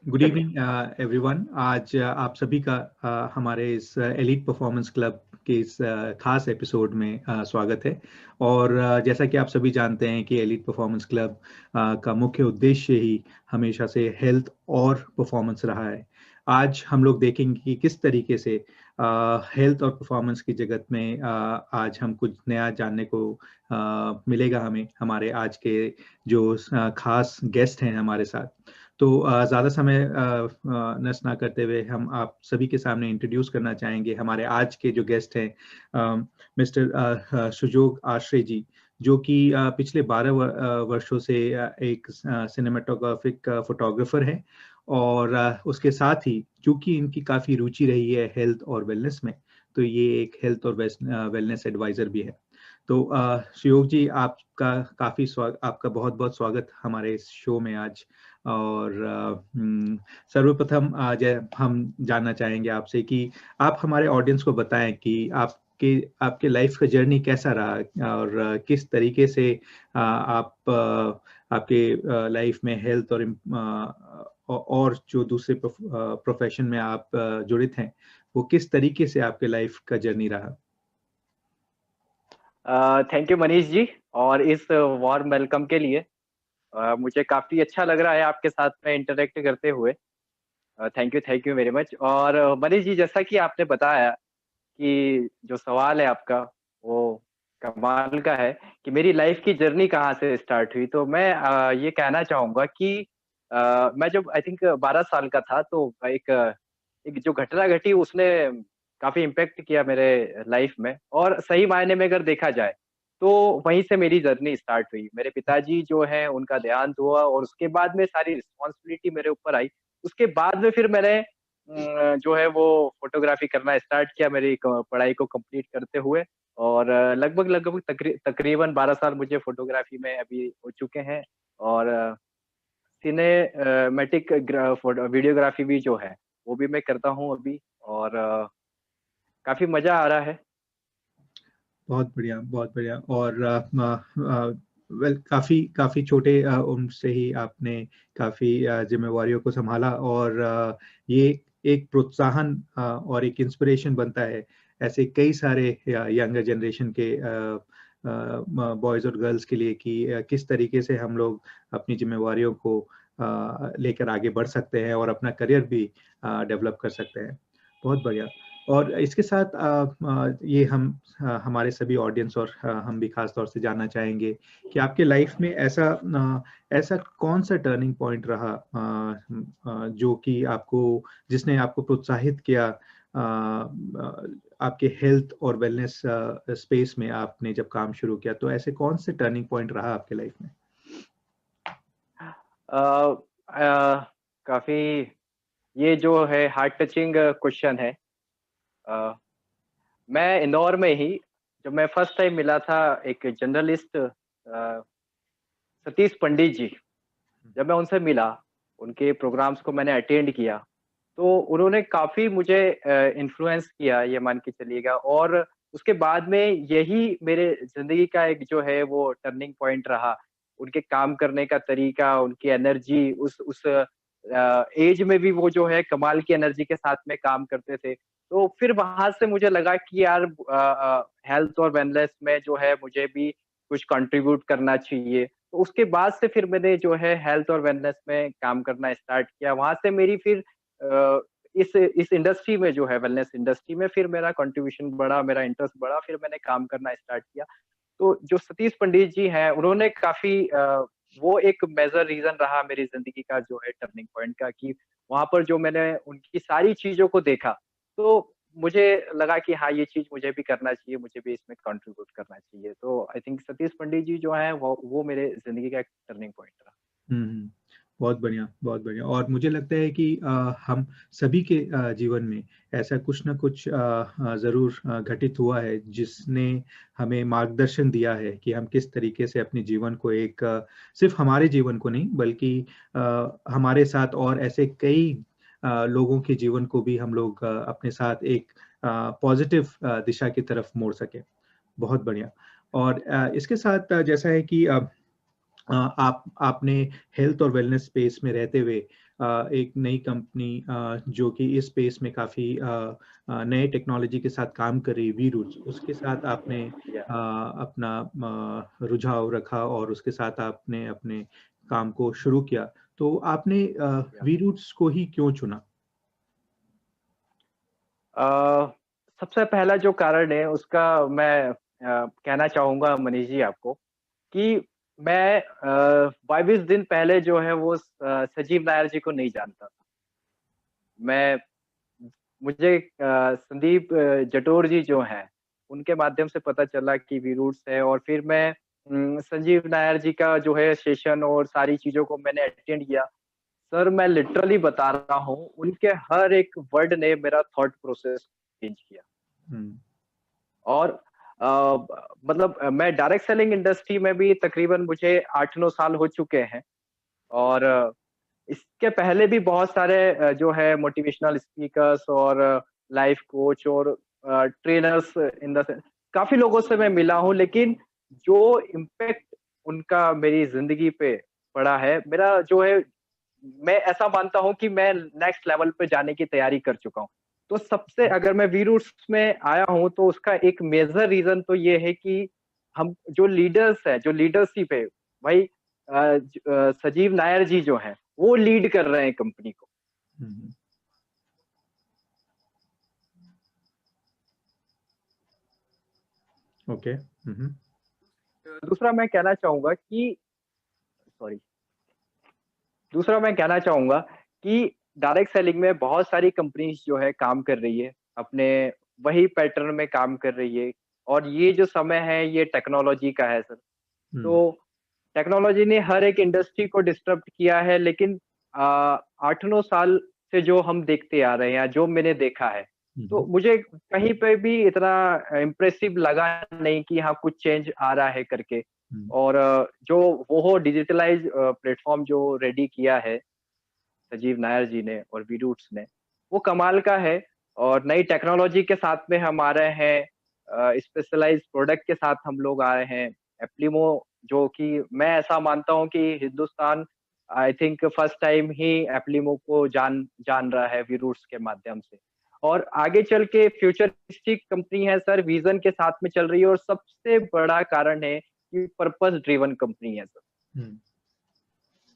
Good evening everyone. आज आप सभी का हमारे इस एलीट परफॉर्मेंस क्लब के इस खास एपिसोड में स्वागत है। और जैसा कि आप सभी जानते हैं कि एलीट परफॉर्मेंस क्लब का मुख्य उद्देश्य ही हमेशा से हेल्थ और परफॉर्मेंस रहा है। आज हम लोग देखेंगे कि किस तरीके से हेल्थ और परफॉर्मेंस की जगत में आज हम कुछ नया जानने को मिलेगा हमें, हमारे आज के जो खास गेस्ट हैं हमारे साथ। तो ज़्यादा समय नष्ट ना करते हुए हम आप सभी के सामने इंट्रोड्यूस करना चाहेंगे हमारे आज के जो गेस्ट हैं, मिस्टर सुजोग आश्रय जी, जो कि पिछले 12 वर्षों से एक सिनेमेटोग्राफिक फोटोग्राफर हैं। और उसके साथ ही चूंकि इनकी काफ़ी रुचि रही है हेल्थ और वेलनेस में, तो ये एक हेल्थ और वेलनेस एडवाइज़र भी है। तो सुयोग जी, आपका बहुत बहुत स्वागत हमारे इस शो में आज। और सर्वप्रथम हम जानना चाहेंगे आपसे कि आप हमारे ऑडियंस को बताएं कि आपके लाइफ का जर्नी कैसा रहा और किस तरीके से आपके लाइफ में हेल्थ और जो दूसरे प्रोफेशन में आप जुड़ित हैं, वो किस तरीके से आपके लाइफ का जर्नी रहा। थैंक यू मनीष जी, और इस वार्म वेलकम के लिए मुझे काफी अच्छा लग रहा है आपके साथ में इंटरेक्ट करते हुए। Thank you very much. और मनीष जी, जैसा कि आपने बताया कि जो सवाल है आपका वो कमाल का है कि मेरी लाइफ की जर्नी कहाँ से स्टार्ट हुई, तो मैं ये कहना चाहूंगा कि मैं जब आई थिंक 12 साल का था, तो एक जो घटना घटी उसने काफी इम्पेक्ट किया मेरे लाइफ में। और सही मायने में अगर देखा जाए तो वहीं से मेरी जर्नी स्टार्ट हुई। मेरे पिताजी जो हैं उनका देहांत हुआ और उसके बाद में सारी रिस्पॉन्सिबिलिटी मेरे ऊपर आई। उसके बाद में फिर मैंने जो है वो फोटोग्राफी करना स्टार्ट किया मेरी पढ़ाई को कंप्लीट करते हुए। और लगभग लगभग तकरीबन 12 साल मुझे फोटोग्राफी में अभी हो चुके हैं। और सिनेमैटिक वीडियोग्राफी भी जो है वो भी मैं करता हूँ अभी। और काफी मजा आ रहा है। बहुत बढ़िया, बहुत बढ़िया। और वेल, काफी काफी छोटे उम्र से ही आपने काफी जिम्मेवारियों को संभाला, और ये एक प्रोत्साहन और एक इंस्पिरेशन बनता है ऐसे कई सारे यंगर जनरेशन के बॉयज और गर्ल्स के लिए कि किस तरीके से हम लोग अपनी जिम्मेवारियों को लेकर आगे बढ़ सकते हैं और अपना करियर भी डेवलप कर सकते हैं। बहुत बढ़िया। और इसके साथ ये हम हमारे सभी ऑडियंस और हम भी खास तौर से जानना चाहेंगे कि आपके लाइफ में ऐसा कौन सा टर्निंग पॉइंट रहा जो कि जिसने आपको प्रोत्साहित किया आपके हेल्थ और वेलनेस स्पेस में आपने जब काम शुरू किया, तो ऐसे कौन से टर्निंग पॉइंट रहा आपके लाइफ में? काफी ये जो है हार्ट टचिंग क्वेश्चन है। अ, मैं इंदौर में ही जब मैं फर्स्ट टाइम मिला था एक जर्नलिस्ट सतीश पंडित जी, जब मैं उनसे मिला, उनके प्रोग्राम्स को मैंने अटेंड किया, तो उन्होंने काफ़ी मुझे इन्फ्लुएंस किया, ये मान के चलिएगा। और उसके बाद में यही मेरे ज़िंदगी का एक जो है वो टर्निंग पॉइंट रहा। उनके काम करने का तरीका, उनकी एनर्जी, उस एज में भी वो जो है कमाल की एनर्जी के साथ में काम करते थे। तो फिर वहाँ से मुझे लगा कि यार हेल्थ और वेलनेस में जो है मुझे भी कुछ कंट्रीब्यूट करना चाहिए। तो उसके बाद से फिर मैंने जो है हेल्थ और वेलनेस में काम करना स्टार्ट किया। वहाँ से मेरी फिर इस इंडस्ट्री में जो है वेलनेस इंडस्ट्री में फिर मेरा कंट्रीब्यूशन बढ़ा, मेरा इंटरेस्ट बढ़ा, फिर मैंने काम करना स्टार्ट किया। तो जो सतीश पंडित जी हैं, उन्होंने काफ़ी वो एक मेजर रीज़न रहा मेरी ज़िंदगी का जो है टर्निंग पॉइंट का, कि वहाँ पर जो मैंने उनकी सारी चीज़ों को देखा, तो मुझे लगा कि हाँ, ये चीज़ मुझे भी करना चाहिए, मुझे भी इसमें कंट्रीब्यूट करना चाहिए। तो आई थिंक सतीश पंडित जी जो हैं वो मेरे ज़िंदगी का एक टर्निंग पॉइंट रहा। हम्म। बहुत बढ़िया, बहुत बढ़िया। और मुझे लगता है कि हम सभी के जीवन में ऐसा कुछ ना कुछ जरूर घटित हुआ है जिसने हमें मार्गदर्शन दिया है कि हम किस तरीके से अपने जीवन को एक सिर्फ हमारे जीवन को नहीं बल्कि हमारे साथ और ऐसे कई लोगों के जीवन को भी हम लोग अपने साथ एक पॉजिटिव दिशा की तरफ मोड़ सके। बहुत बढ़िया। और इसके साथ जैसा है कि आपने हेल्थ और वेलनेस स्पेस में रहते हुए एक नई कंपनी जो कि इस स्पेस में काफ़ी नए टेक्नोलॉजी के साथ काम कर रही, वी रूट्स, उसके साथ आपने या अपना रुझाव रखा और उसके साथ आपने अपने काम को शुरू किया। तो आपने वी रूट्स को ही क्यों चुना? अ, सबसे पहला जो कारण है उसका मैं कहना चाहूँगा मनीष जी आपको कि मैं 22 दिन पहले जो है वो सजीव नायर जी को नहीं जानता था। मैं मुझे संदीप जटोर जी जो हैं, उनके माध्यम से पता चला कि वी रूट्स है और फिर मैं संजीव नायर जी का जो है सेशन और सारी चीज़ों को मैंने अटेंड किया। सर मैं लिटरली बता रहा हूँ, उनके हर एक वर्ड ने मेरा थॉट प्रोसेस चेंज किया। हुँ, और मतलब मैं डायरेक्ट सेलिंग इंडस्ट्री में भी तकरीबन मुझे 8-9 साल हो चुके हैं और इसके पहले भी बहुत सारे जो है मोटिवेशनल स्पीकर्स और लाइफ कोच और ट्रेनर्स इन द सेंस काफ़ी लोगों से मैं मिला हूँ, लेकिन जो इम्पैक्ट उनका मेरी ज़िंदगी पे पड़ा है, मेरा जो है मैं ऐसा मानता हूँ कि मैं नेक्स्ट लेवल पे जाने की तैयारी कर चुका हूँ। तो सबसे अगर मैं वी रूट्स में आया हूँ तो उसका एक मेजर रीज़न तो ये है कि हम जो लीडर्स हैं, जो लीडरशिप है, भाई सजीव नायर जी जो हैं, वो लीड कर रहे हैं कंपनी को। हुँ, हुँ, ओके। हुँ, हुँ, दूसरा मैं कहना चाहूँगा कि सॉरी दूसरा मैं कहना चाहूँगा कि डायरेक्ट सेलिंग में बहुत सारी कंपनीज़ जो है काम कर रही है, अपने वही पैटर्न में काम कर रही है और ये जो समय है ये टेक्नोलॉजी का है सर। हुँ, तो टेक्नोलॉजी ने हर एक इंडस्ट्री को डिस्टर्ब किया है, लेकिन 8-9 साल से जो हम देखते आ रहे हैं या जो मैंने देखा है, हुँ, तो हुँ, मुझे कहीं पे भी इतना इम्प्रेसिव लगा नहीं कि हाँ, कुछ चेंज आ रहा है करके। हुँ, और जो वो डिजिटलाइज़ प्लेटफ़ॉर्म जो रेडी किया है संजीव नायर जी ने और वी रूट्स ने, वो कमाल का है और नई टेक्नोलॉजी के साथ में हम आ रहे हैं, स्पेशलाइज़्ड प्रोडक्ट के साथ हम लोग आ रहे हैं। एप्लीमो जो कि मैं ऐसा मानता हूँ कि Hindustan I think first time ही एप्लीमो को जान जान रहा है वी रूट्स के माध्यम से। और आगे चल के फ्यूचरिस्टिक कंपनी है सर, विज़न के साथ में चल रही है और सबसे बड़ा कारण है कि पर्पस ड्रिवन कंपनी है सर। हुँ,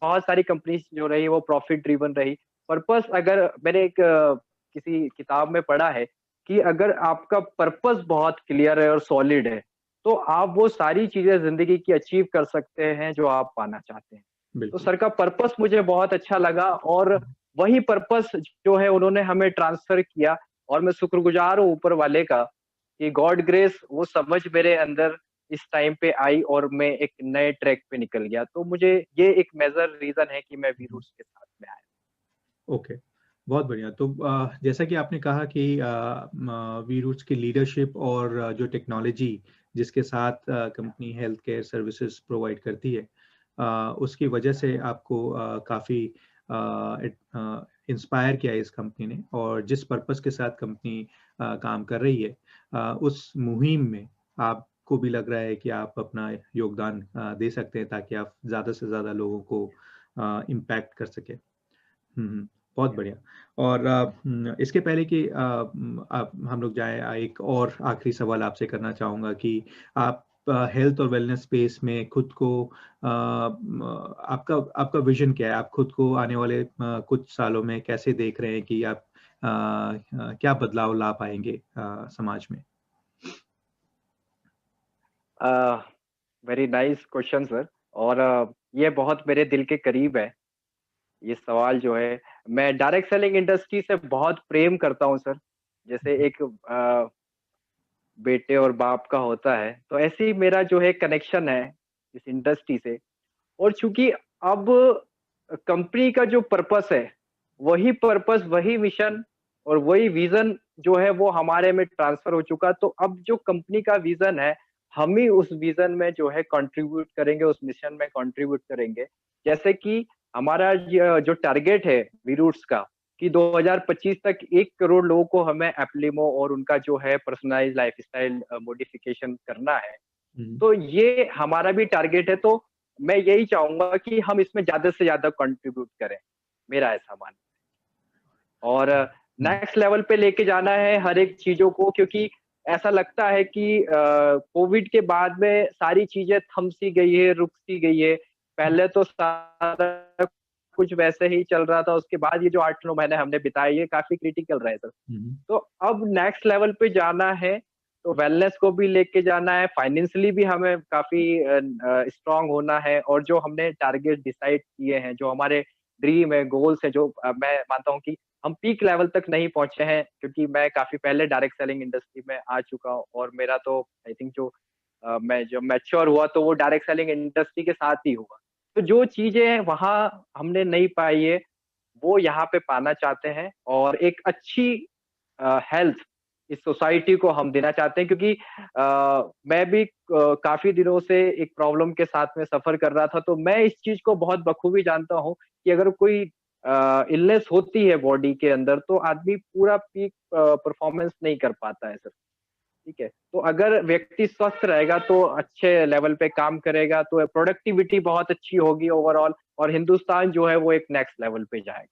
बहुत सारी कंपनीज़ जो रही वो प्रॉफिट ड्रिवन रही। पर्पस अगर मैंने एक किसी किताब में पढ़ा है कि अगर आपका पर्पस बहुत क्लियर है और सॉलिड है, तो आप वो सारी चीज़ें ज़िंदगी की अचीव कर सकते हैं जो आप पाना चाहते हैं। तो बिल्कुल। सर का पर्पस मुझे बहुत अच्छा लगा और वही पर्पस जो है उन्होंने हमें ट्रांसफ़र किया और मैं शुक्रगुज़ार हूँ ऊपर वाले का कि गॉड ग्रेस वो समझ मेरे अंदर इस टाइम पे आई और मैं एक नए ट्रैक पे निकल गया। तो मुझे ये एक मेजर रीज़न है कि मैं वी हुँ, रूट्स के साथ में आया। ओके, बहुत बढ़िया। तो जैसा कि आपने कहा कि वी रूट्स की लीडरशिप और जो टेक्नोलॉजी जिसके साथ company health care services provide करती है, उसकी वजह से आपको काफ़ी इंस्पायर किया है इस कंपनी ने और जिस पर्पस के साथ कंपनी काम कर रही है, उस मुहिम में आपको भी लग रहा है कि आप अपना योगदान दे सकते हैं ताकि आप ज़्यादा से ज़्यादा लोगों को इम्पैक्ट कर सकें। हुँ, हुँ। बहुत बढ़िया। और इसके पहले कि आप हम लोग जाएँ, एक और आखिरी सवाल आपसे करना चाहूँगा कि आप हेल्थ और वेलनेस स्पेस में खुद को आपका आपका विज़न क्या है? आप खुद को आने वाले कुछ सालों में कैसे देख रहे हैं कि आप क्या बदलाव ला पाएँगे समाज में? अ, वेरी नाइस क्वेश्चन सर और ये बहुत मेरे दिल के करीब है, ये सवाल जो है। मैं डायरेक्ट सेलिंग इंडस्ट्री से बहुत प्रेम करता हूँ सर। जैसे एक बेटे और बाप का होता है, तो ऐसे ही मेरा जो है कनेक्शन है इस इंडस्ट्री से। और चूँकि अब कंपनी का जो पर्पस है, वही पर्पस, वही मिशन और वही विज़न जो है वो हमारे में ट्रांसफ़र हो चुका। तो अब जो कंपनी का विज़न है, हम ही उस विज़न में जो है कंट्रीब्यूट करेंगे, उस मिशन में कंट्रीब्यूट करेंगे। जैसे कि हमारा जो टारगेट है वी रूट्स का कि 2025 तक 1 करोड़ लोगों को हमें एप्लीमो और उनका जो है पर्सनलाइज़्ड लाइफ़स्टाइल मॉडिफ़िकेशन करना है। हुँ, तो ये हमारा भी टारगेट है, तो मैं यही चाहूँगा कि हम इसमें ज़्यादा से ज़्यादा कंट्रीब्यूट करें। मेरा ऐसा मानना है। और नेक्स्ट लेवल पे लेके जाना है हर एक चीज़ों को, क्योंकि ऐसा लगता है कि कोविड के बाद में सारी चीज़ें थम सी गई है, रुक सी गई है। पहले तो सारा कुछ वैसे ही चल रहा था, उसके बाद ये जो 8-9 महीने हमने बिताए, ये काफ़ी क्रिटिकल रहे सर। तो अब नेक्स्ट लेवल पे जाना है, तो वेलनेस को भी लेके जाना है, फाइनेंशियली भी हमें काफ़ी स्ट्रॉन्ग होना है, और जो हमने टारगेट डिसाइड किए हैं, जो हमारे ड्रीम है, गोल्स है, जो मैं मानता हूँ कि हम पीक लेवल तक नहीं पहुँचे हैं, क्योंकि मैं काफ़ी पहले डायरेक्ट सेलिंग इंडस्ट्री में आ चुका हूँ, और मेरा तो आई थिंक जो मैं जब मैच्योर हुआ तो वो डायरेक्ट सेलिंग इंडस्ट्री के साथ ही हुआ। तो जो चीज़ें वहाँ हमने नहीं पाई है, वो यहाँ पे पाना चाहते हैं, और एक अच्छी हेल्थ इस सोसाइटी को हम देना चाहते हैं, क्योंकि मैं भी काफ़ी दिनों से एक प्रॉब्लम के साथ में सफ़र कर रहा था, तो मैं इस चीज़ को बहुत बखूबी जानता हूँ कि अगर कोई इलनेस होती है बॉडी के अंदर, तो आदमी पूरा पीक परफॉर्मेंस नहीं कर पाता है सर, ठीक है? तो अगर व्यक्ति स्वस्थ रहेगा तो अच्छे लेवल पे काम करेगा, तो प्रोडक्टिविटी बहुत अच्छी होगी ओवरऑल, और हिंदुस्तान जो है वो एक नेक्स्ट लेवल पे जाएगा।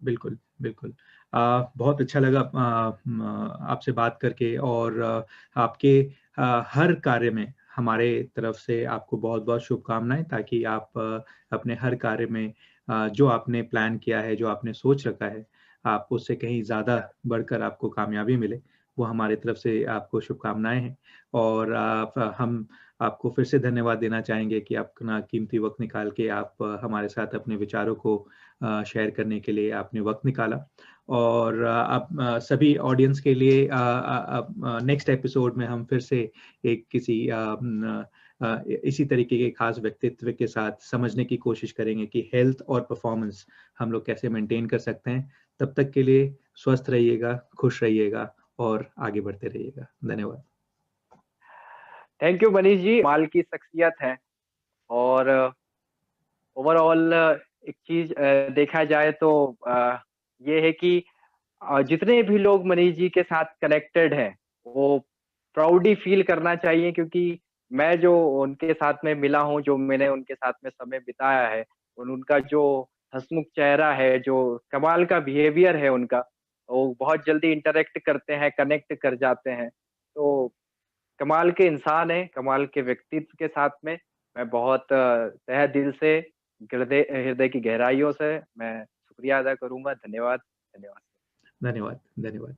बिल्कुल, बिल्कुल। बहुत अच्छा लगा आपसे बात करके, और आपके हर कार्य में हमारे तरफ से आपको बहुत-बहुत शुभकामनाएँ, ताकि आप अपने हर कार्य में जो आपने प्लान किया है, जो आपने सोच रखा है, आप उससे कहीं ज़्यादा बढ़कर आपको कामयाबी मिले। वो हमारी तरफ से आपको शुभकामनाएँ हैं, और हम आपको फिर से धन्यवाद देना चाहेंगे कि आप अपना कीमती वक़्त निकाल के आप हमारे साथ अपने विचारों को शेयर करने के लिए आपने वक़्त निकाला। और आप सभी ऑडियंस के लिए नेक्स्ट एपिसोड में हम फिर से एक किसी इसी तरीके के खास व्यक्तित्व के साथ समझने की कोशिश करेंगे कि हेल्थ और परफॉर्मेंस हम लोग कैसे मेंटेन कर सकते हैं। तब तक के लिए स्वस्थ रहिएगा, खुश रहिएगा और आगे बढ़ते रहिएगा। धन्यवाद। थैंक यू मनीष जी, कमाल की शख्सियत है, और ओवरऑल एक चीज़ देखा जाए तो ये है कि जितने भी लोग मनीष जी के साथ कनेक्टेड हैं, वो प्राउडी फील करना चाहिए, क्योंकि मैं जो उनके साथ में मिला हूँ, जो मैंने उनके साथ में समय बिताया है, और उनका जो हँसमुख चेहरा है, जो कमाल का बिहेवियर है उनका, वो बहुत जल्दी इंटरैक्ट करते हैं, कनेक्ट कर जाते हैं। तो कमाल के इंसान हैं, कमाल के व्यक्तित्व के साथ में मैं बहुत तहे दिल से, हृदय हृदय की गहराइयों से मैं शुक्रिया अदा करूँगा। धन्यवाद, धन्यवाद। धन्यवाद, धन्यवाद।